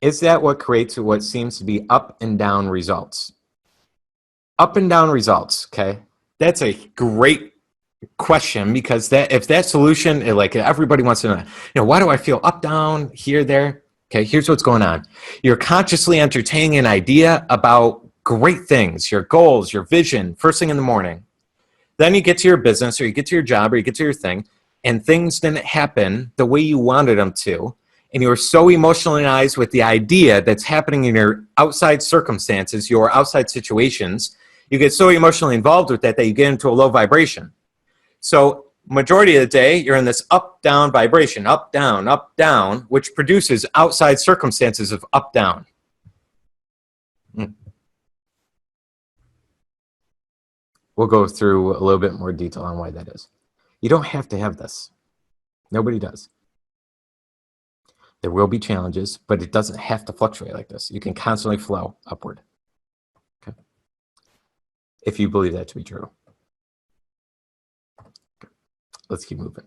Is that what creates what seems to be up and down results? Up and down results, okay? That's a great question, because that if that solution, like everybody wants to know, why do I feel up, down, here, there? Okay, here's what's going on. You're consciously entertaining an idea about great things, your goals, your vision, first thing in the morning. Then you get to your business, or you get to your job, or you get to your thing, and things didn't happen the way you wanted them to. And you're so emotionalized with the idea that's happening in your outside circumstances, your outside situations, you get so emotionally involved with that you get into a low vibration. So majority of the day, you're in this up-down vibration, up-down, which produces outside circumstances of up-down. We'll go through a little bit more detail on why that is. You don't have to have this. Nobody does. There will be challenges, but it doesn't have to fluctuate like this. You can constantly flow upward. Okay. If you believe that to be true. Okay. Let's keep moving.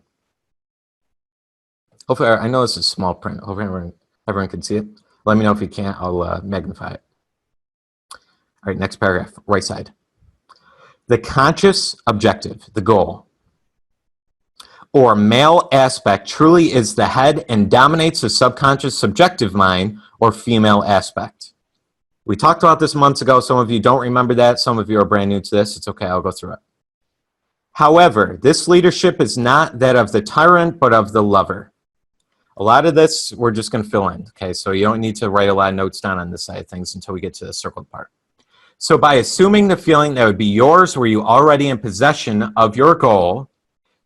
Hopefully, I know this is small print. Hopefully everyone can see it. Let me know if you can't. I'll magnify it. All right, next paragraph, right side. The conscious objective, the goal, or male aspect truly is the head and dominates the subconscious subjective mind, or female aspect. We talked about this months ago. Some of you don't remember that. Some of you are brand new to this. It's okay. I'll go through it. However, this leadership is not that of the tyrant, but of the lover. A lot of this we're just going to fill in. Okay, so you don't need to write a lot of notes down on this side of things until we get to the circled part. So by assuming the feeling that would be yours, were you already in possession of your goal,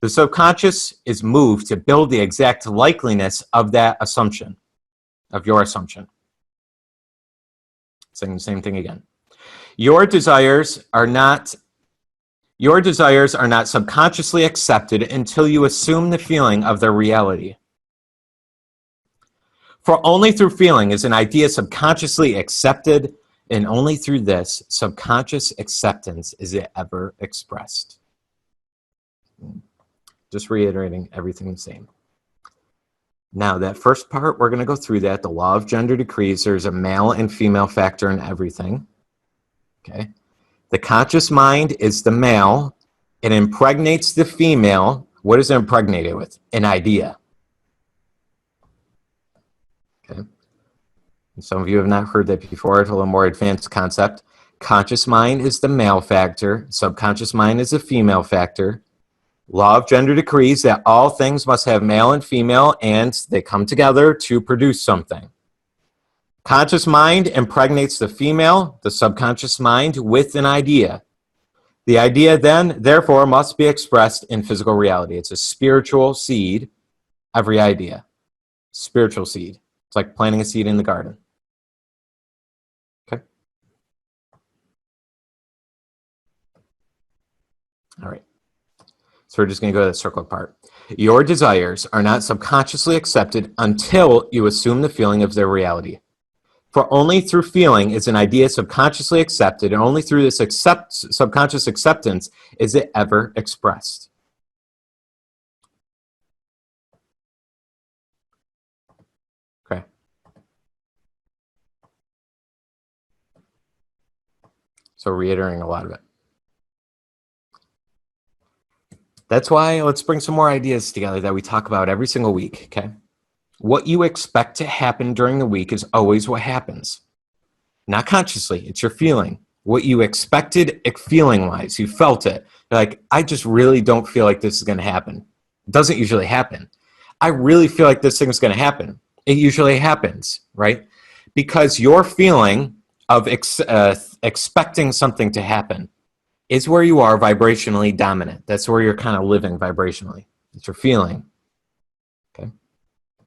the subconscious is moved to build the exact likeliness of that assumption, of your assumption. Saying the same thing again. Your desires are not subconsciously accepted until you assume the feeling of their reality. For only through feeling is an idea subconsciously accepted, and only through this subconscious acceptance is it ever expressed. Just reiterating everything the same. Now, that first part, we're going to go through that. The law of gender decrees there's a male and female factor in everything. Okay. The conscious mind is the male. It impregnates the female. What is it impregnated with? An idea. Okay. And some of you have not heard that before. It's a little more advanced concept. Conscious mind is the male factor. Subconscious mind is the female factor. Law of gender decrees that all things must have male and female, and they come together to produce something. Conscious mind impregnates the female, the subconscious mind, with an idea. The idea then, therefore, must be expressed in physical reality. It's a spiritual seed, every idea. Spiritual seed. It's like planting a seed in the garden. Okay? All right. So we're just going to go to the circle part. Your desires are not subconsciously accepted until you assume the feeling of their reality. For only through feeling is an idea subconsciously accepted, and only through this subconscious acceptance is it ever expressed. Okay. So reiterating a lot of it. That's why let's bring some more ideas together that we talk about every single week, okay? What you expect to happen during the week is always what happens. Not consciously, it's your feeling. What you expected feeling-wise, you felt it. You're like, I just really don't feel like this is going to happen. It doesn't usually happen. I really feel like this thing is going to happen. It usually happens, right? Because your feeling of expecting something to happen is where you are vibrationally dominant. That's where you're kind of living vibrationally. It's your feeling.